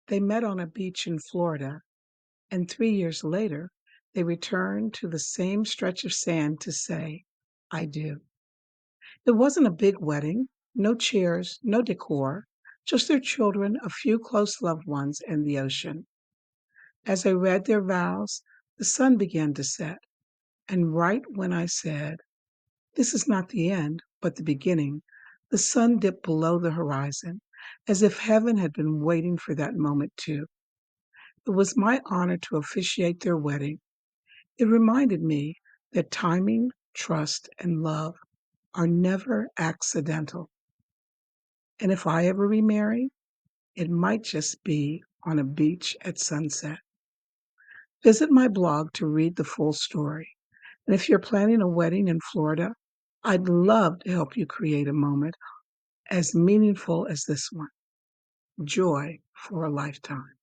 They met on a beach in Florida, and 3 years later, they returned to the same stretch of sand to say, I do. It wasn't a big wedding, no chairs, no decor, just their children, a few close loved ones, and the ocean. As I read their vows, the sun began to set, and right when I said, this is not the end, but the beginning, the sun dipped below the horizon, as if heaven had been waiting for that moment too. It was my honor to officiate their wedding. It reminded me that timing, trust, and love are never accidental. And if I ever remarry, it might just be on a beach at sunset. Visit my blog to read the full story. And if you're planning a wedding in Florida, I'd love to help you create a moment as meaningful as this one. Joy for a lifetime.